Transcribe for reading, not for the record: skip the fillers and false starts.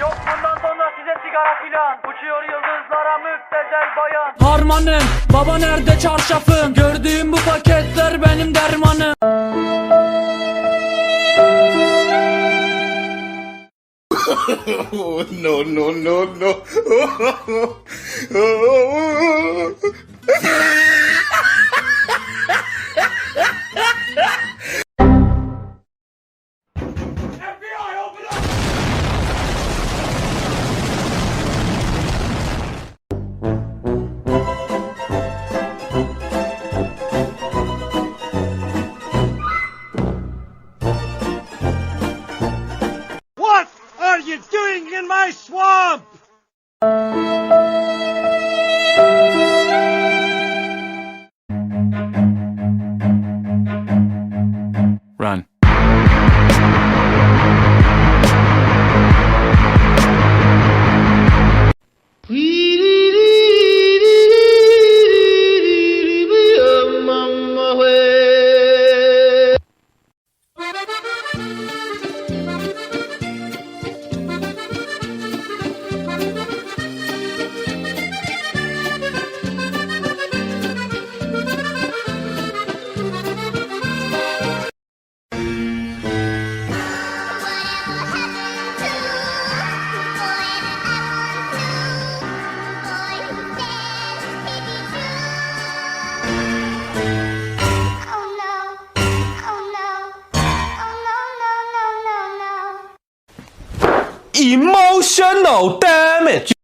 Yok bundan sonra size sigara filan. Uçuyor yıldızlara müptezel bayan. Harmanım, baba nerede çarşafım? Gördüğüm bu paketler benim dermanım. No, no, no, no. What are you doing in my swamp? Run. Emotional damage.